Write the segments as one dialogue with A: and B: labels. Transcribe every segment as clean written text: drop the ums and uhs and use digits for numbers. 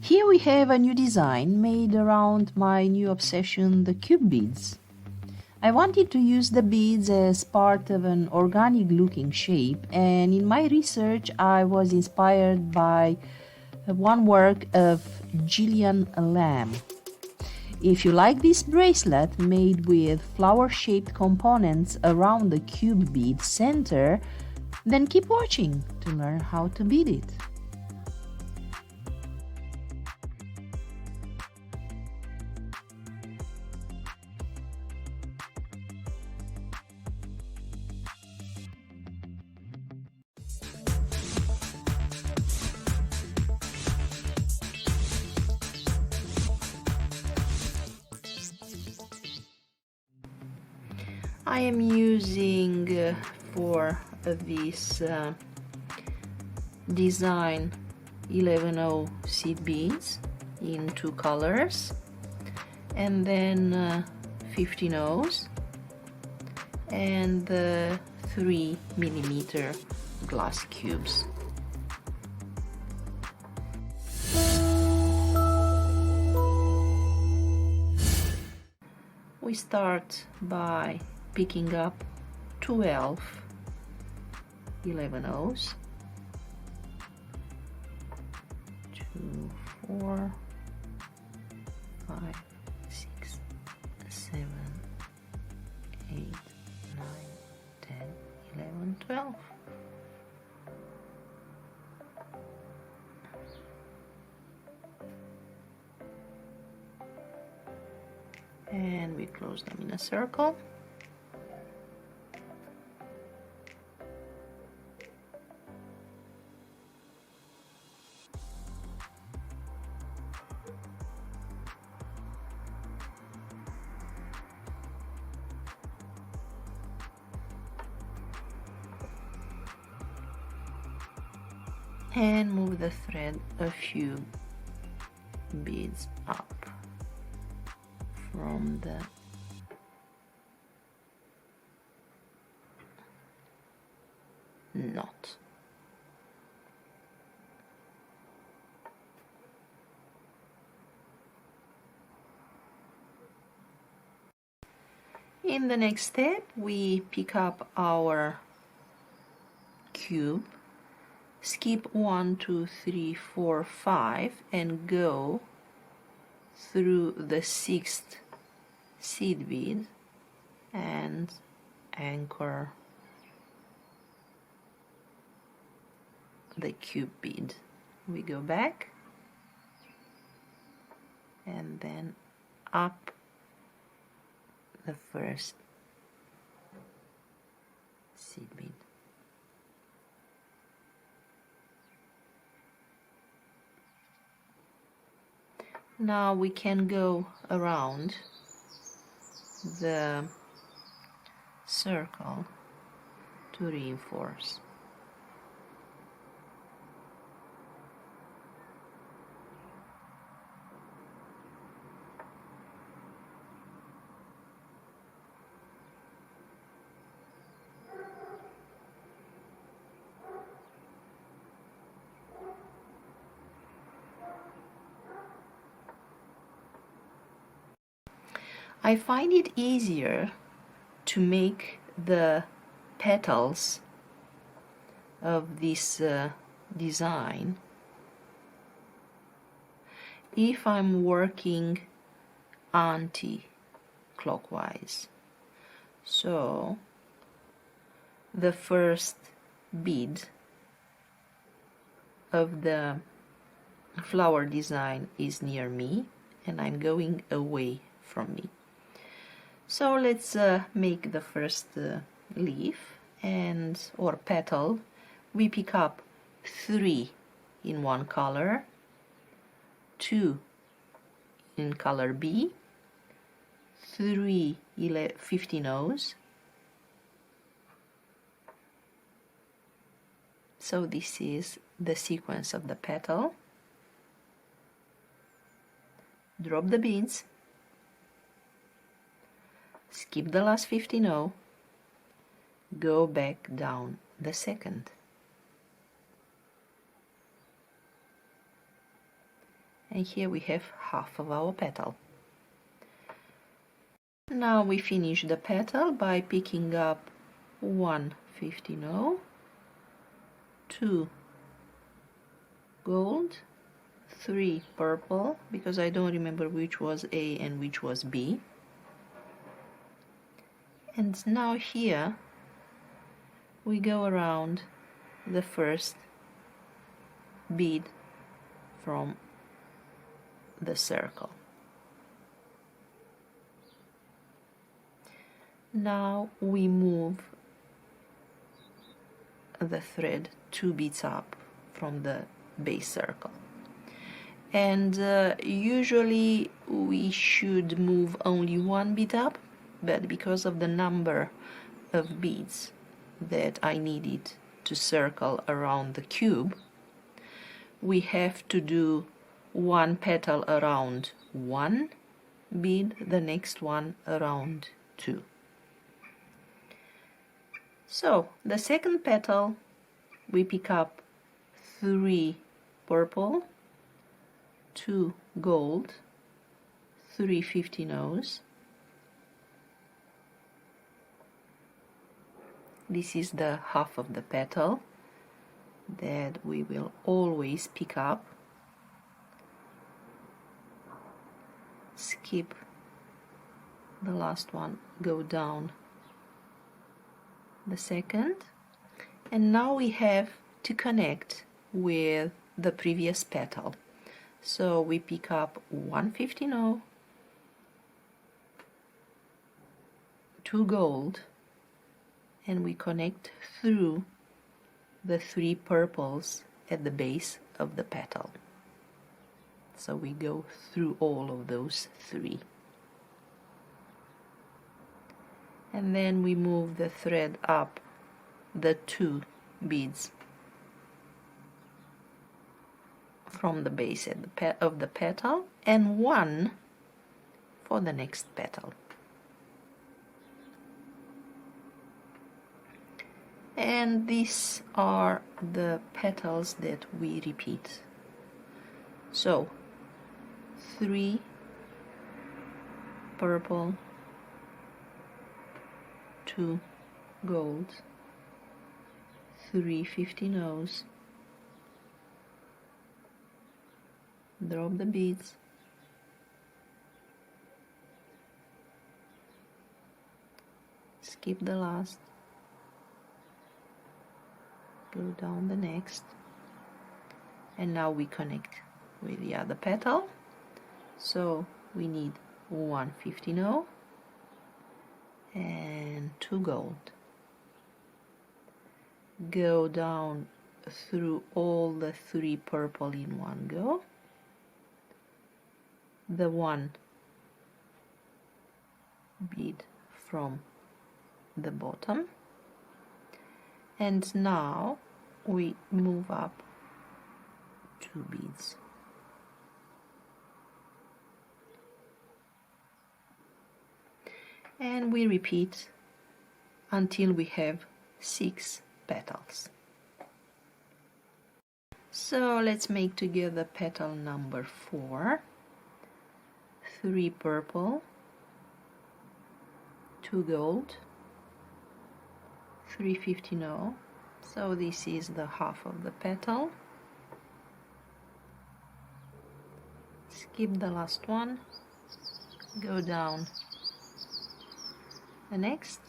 A: Here we have a new design made around my new obsession, the cube beads. I wanted to use the beads as part of an organic looking shape, and in my research I was inspired by one work of Gillian Lamb. If you like this bracelet made with flower-shaped components around the cube bead center, then keep watching to learn how to bead it. I am using for this design 11/0 seed beads in 2 colors, and then 15/0s and 3mm glass cubes. We start by picking up 12 11/0s, 2, 4, 5, 6, 7, 8, 9, 10, 11, 12. And we close them in a circle. And move the thread a few beads up from the knot. In the next step, we pick up our cube, skip 1, 2, 3, 4, 5 and go through the 6th seed bead and anchor the cube bead. We go back and then up the first seed bead. Now we can go around the circle to reinforce. I find it easier to make the petals of this design if I'm working anti-clockwise. So the first bead of the flower design is near me and I'm going away from me. So let's make the first leaf or petal. We pick up 3 in one color, 2 in color B, 3 15/0s. So this is the sequence of the petal. Drop the beads, skip the last 15/0, go back down the second, And here we have half of our petal. Now we finish the petal by picking up 1 15-0, 2 gold, 3 purple, because I don't remember which was A and which was B. And now here we go around the first bead from the circle. Now we move the thread 2 beads up from the base circle, and usually we should move only 1 bead up, but because of the number of beads that I needed to circle around the cube, we have to do 1 petal around 1 bead, the next one around 2. So the second petal we pick up 3 purple, 2 gold, 3 15-0s. This is the half of the petal that we will always pick up. Skip the last one, go down the second, and now we have to connect with the previous petal. So we pick up 1 15-0, 2 gold, and we connect through the 3 purples at the base of the petal. So we go through all of those 3. And then we move the thread up the 2 beads from the base of the petal, and 1 for the next petal. And these are the petals that we repeat. So 3 purple, 2 gold, 3 15-0s, drop the beads, skip the last, go down the next, and now we connect with the other petal. So we need 1 15-0 and 2 gold. Go down through all the 3 purple in one go, the 1 bead from the bottom, and now we move up 2 beads. And we repeat until we have 6 petals. So let's make together petal number 4. 3 purple, 2 gold, 3 15-0. So this is the half of the petal. Skip the last one, go down the next,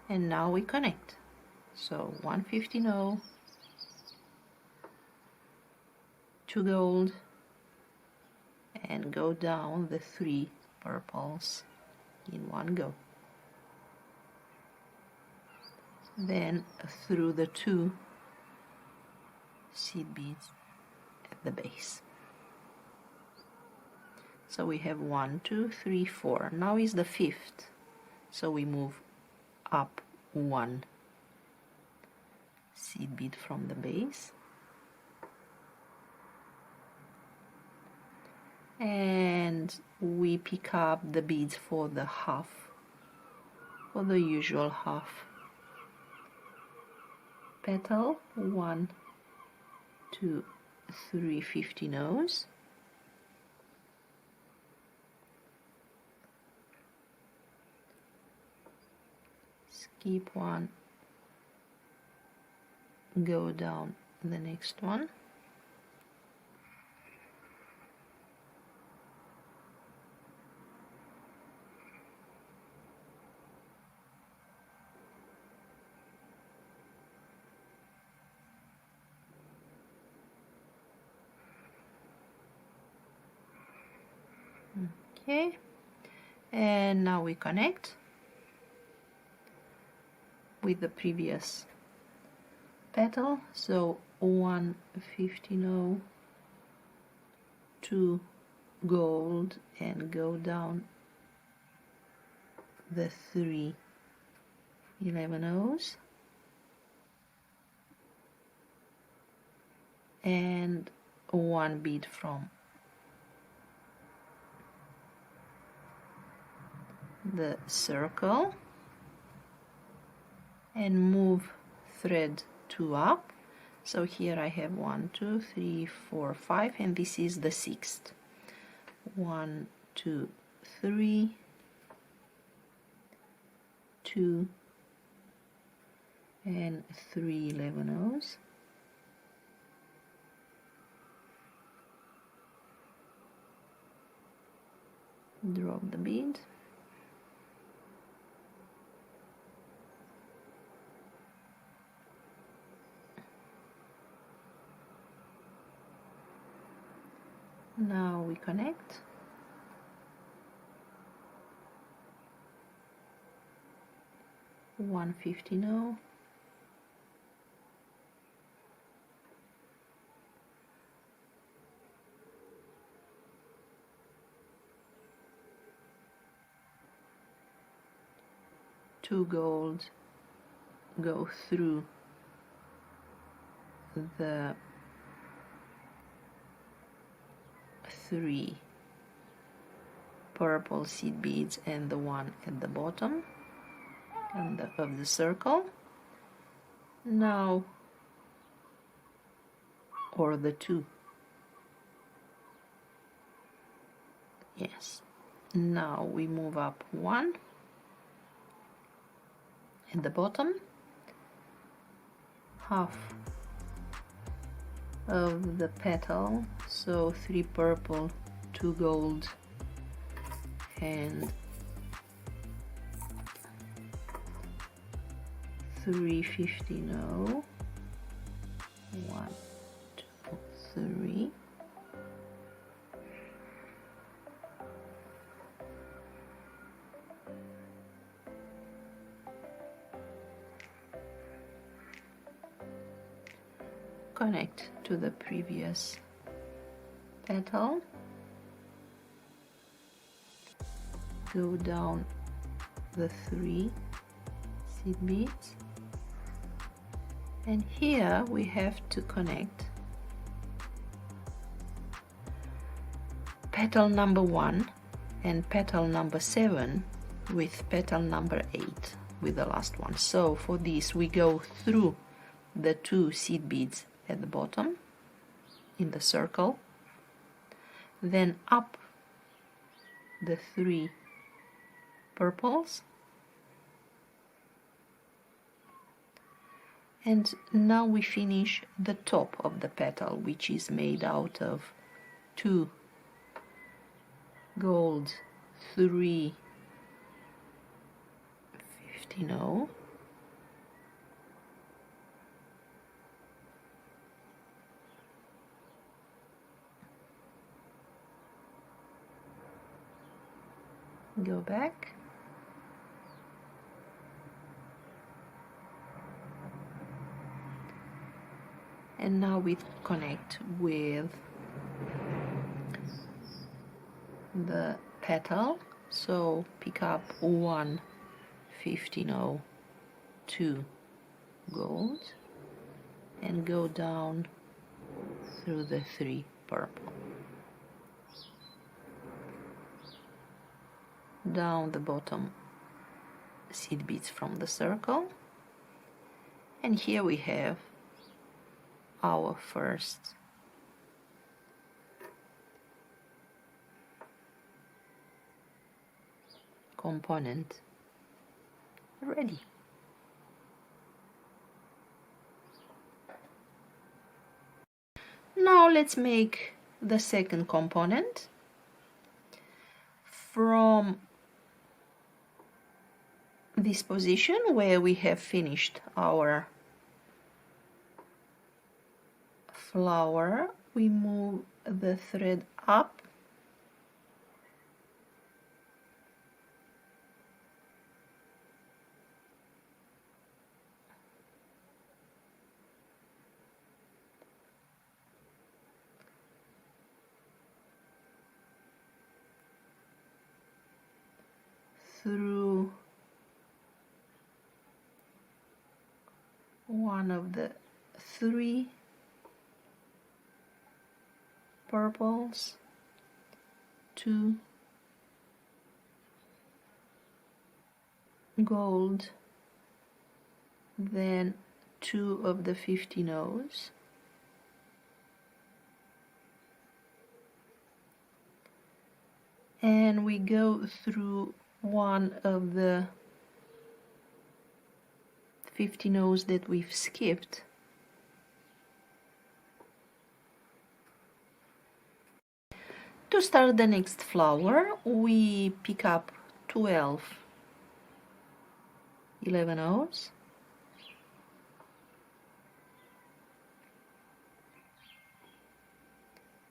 A: and now we connect. So 1 15-0, 2 gold, and go down the 3 purples in one go. Then through the 2 seed beads at the base. So we have 1 2 3 4. Now is the 5th, so we move up 1 seed bead from the base, and we pick up the beads for the half, for the usual half petal. 1 2 3 15-0s, Keep one, go down the next one. Okay, and now we connect with the previous petal, so 1 15/0, 2 gold, and go down the 3 11/0s, and 1 bead from the circle, and move thread 2 up. So here I have 1 2 3 4 5, and this is the 6th. 1 2 3 2 and 3 11/0s. Drop the bead. Now we connect. One 15/0, two gold, go through the 3 purple seed beads and the one at the bottom of the circle. Now, or the 2. Yes. Now we move up 1 at the bottom, half of the petal, so 3 purple, 2 gold, and 3 15/0, 1 2 3, connect to the previous petal, go down the 3 seed beads, and here we have to connect petal number 1 and petal number 7 with petal number 8 with the last one. So for this we go through the 2 seed beads at the bottom in the circle, then up the 3 purples, and now we finish the top of the petal, which is made out of 2 gold, 3 15/0, go back, and now we connect with the petal, so pick up 1 15/0, 2 gold, and go down through the 3 purple, down the bottom seed beads from the circle, and here we have our first component ready. let's make the second component. From this position where we have finished our flower, we move the thread up through one of the 3 purples, 2 gold, then 2 of the 50 nose, and we go through one of the 50 nose that we've skipped, to start the next flower. We pick up 12 11 O's,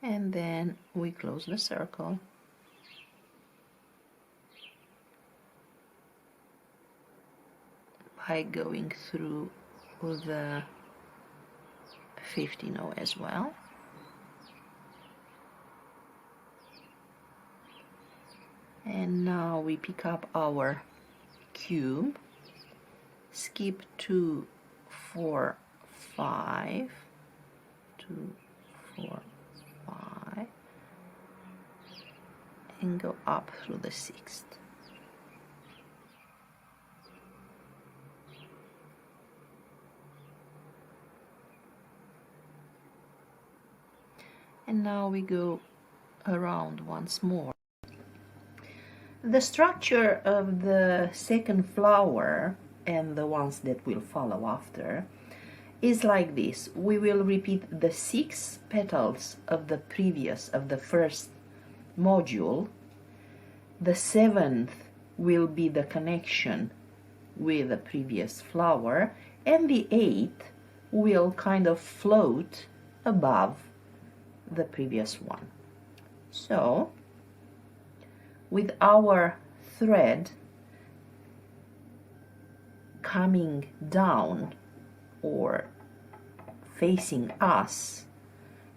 A: and then we close the circle. By going through the 50 O as well. And now we pick up our cube, skip 2, 4, 5, 2, 4, 5, and go up through the 6th. And now we go around once more. The structure of the second flower and the ones that will follow after is like this. We will repeat the 6 petals of the first module. The 7th will be the connection with the previous flower, and the 8th will kind of float above the previous one. So with our thread coming down or facing us,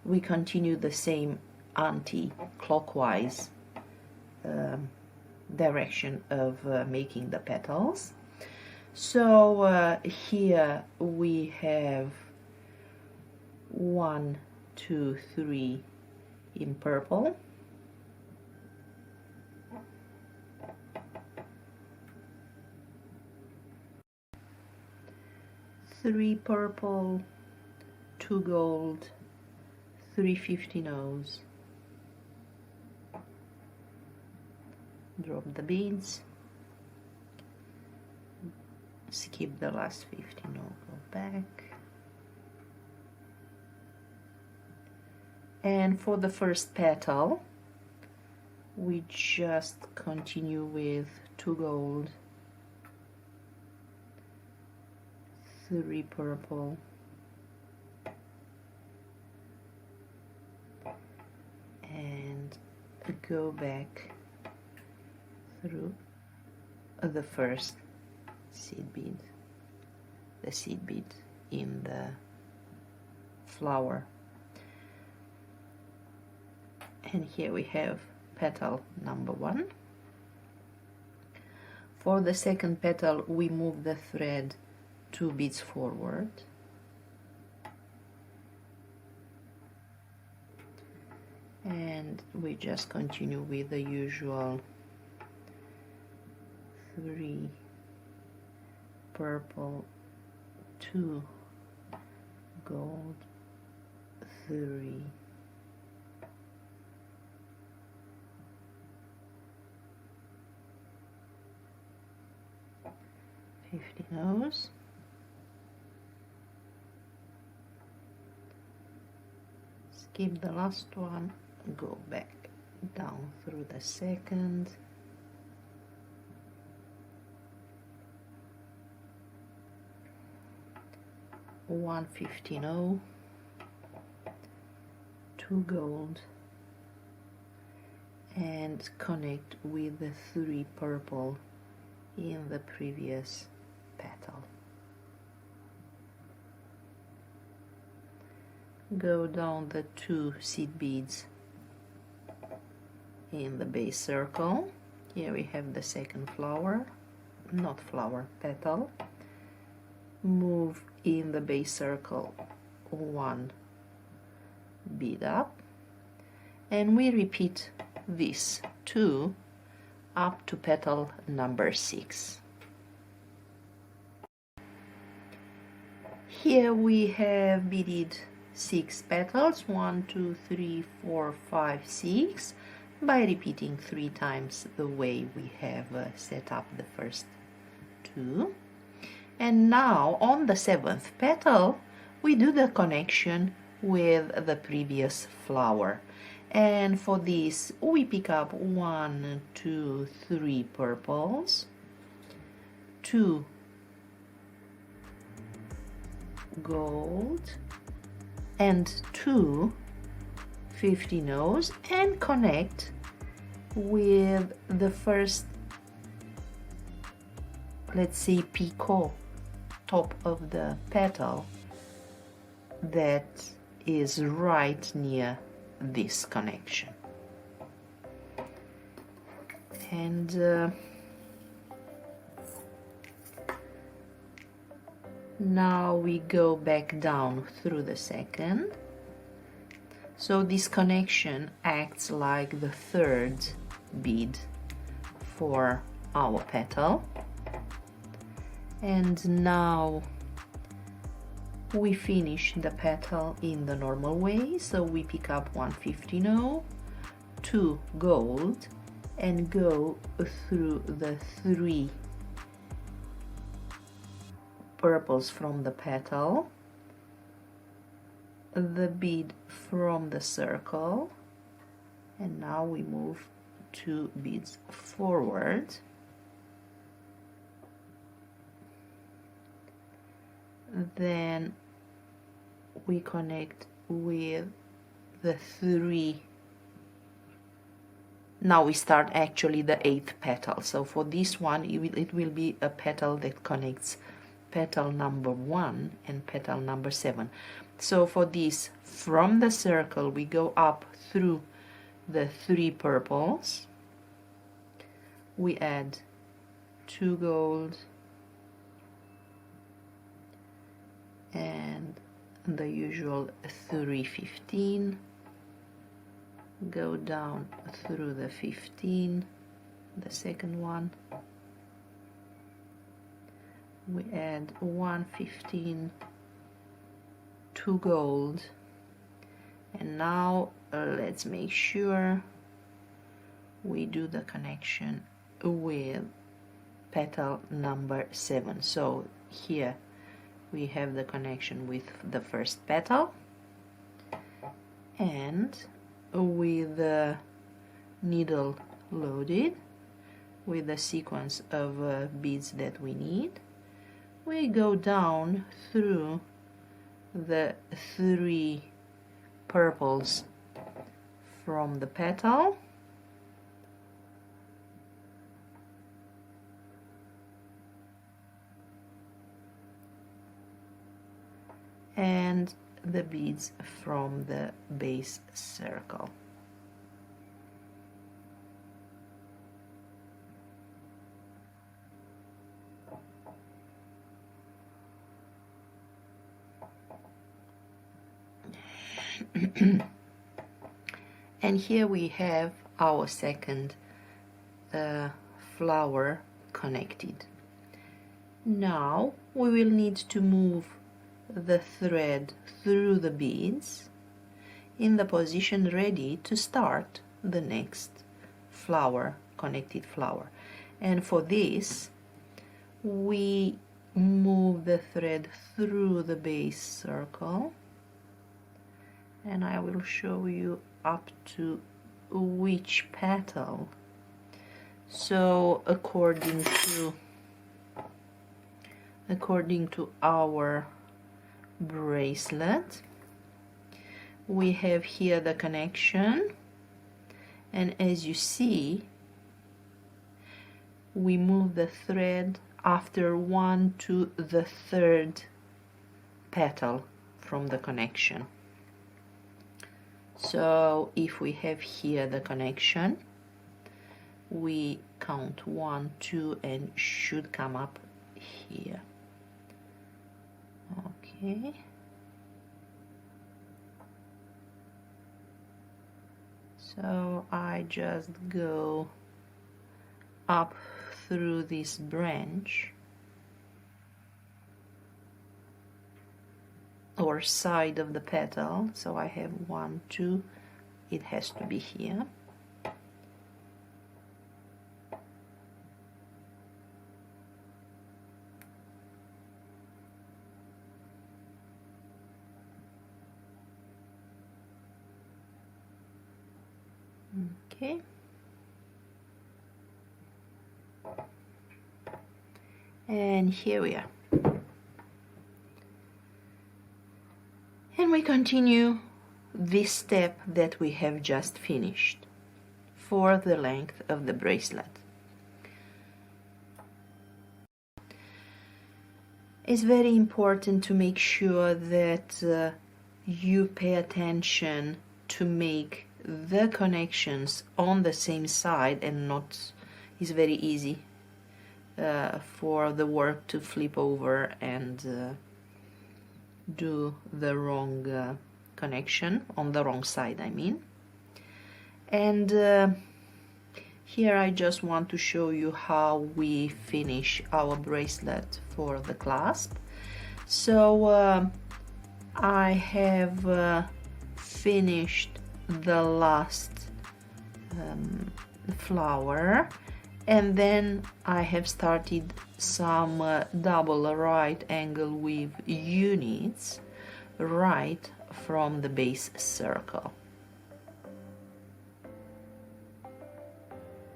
A: we continue the same anti-clockwise direction of making the petals. So here we have 1, 2, 3 in purple, three purple, 2 gold, 3 50 nose, drop the beads, skip the last 50 nose, go back. And for the first petal, we just continue with 2 gold, 3 purple, and go back through the first seed bead, the seed bead in the flower. And here we have petal number 1. For the second petal, we move the thread 2 beads forward, and we just continue with the usual 3 purple, 2 gold, 3 50 nose, skip the last one, go back down through the second, one 15-0, 2 gold, and connect with the 3 purple in the previous petal. Go down the 2 seed beads in the base circle. Here we have the second flower, not flower, petal. Move in the base circle 1 bead up, and we repeat this 2 up to petal number 6. Here we have beaded 6 petals, 1, 2, 3, 4, 5, 6, by repeating 3 times the way we have set up the first 2. And now on the 7th petal we do the connection with the previous flower, and for this we pick up 1, 2, 3 purples, 2 gold, and 2 15-0s, and connect with the first, let's say, picot, top of the petal that is right near this connection. And now we go back down through the second, so this connection acts like the 3rd bead for our petal. And now we finish the petal in the normal way, so we pick up 1 15-0, 2 gold, and go through the 3 purples from the petal, the bead from the circle, and now we move 2 beads forward, then we connect with the 3. Now we start actually the 8th petal, so for this one it will be a petal that connects petal number 1 and petal number 7. So for this, from the circle we go up through the 3 purples, we add 2 gold and the usual 3 15, go down through the 15, the second one, we add 1 15, 2 gold, and now let's make sure we do the connection with petal number 7. So here we have the connection with the first petal, and with the needle loaded with the sequence of beads that we need, we go down through the 3 purples from the petal, and the beads from the base circle. And here we have our second flower connected. Now we will need to move the thread through the beads in the position ready to start the next flower, connected flower. And for this we move the thread through the base circle, and I will show you up to which petal. So according to our bracelet, we have here the connection, and as you see, we move the thread after 1 to the 3rd petal from the connection. So if we have here the connection, we count 1, 2, and should come up here. Okay. So I just go up through this branch or side of the petal. So I have 1, 2, it has to be here. Okay. And here we are. And we continue this step that we have just finished for the length of the bracelet. It's very important to make sure that you pay attention to make the connections on the same side and not, it's very easy for the work to flip over and do the wrong connection on the wrong side, I mean. And here I just want to show you how we finish our bracelet for the clasp. So I have finished the last flower, and then I have started some double right angle weave units right from the base circle,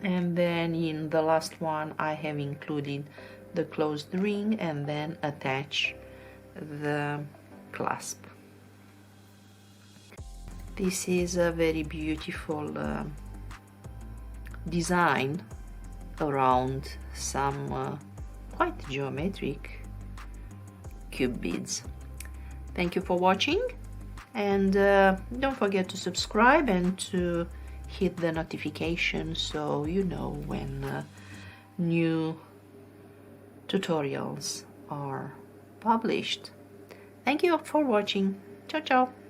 A: and then in the last one I have included the closed ring and then attach the clasp. This is a very beautiful design around some quite geometric cube beads. Thank you for watching, and don't forget to subscribe and to hit the notification so you know when new tutorials are published. Thank you for watching. Ciao ciao.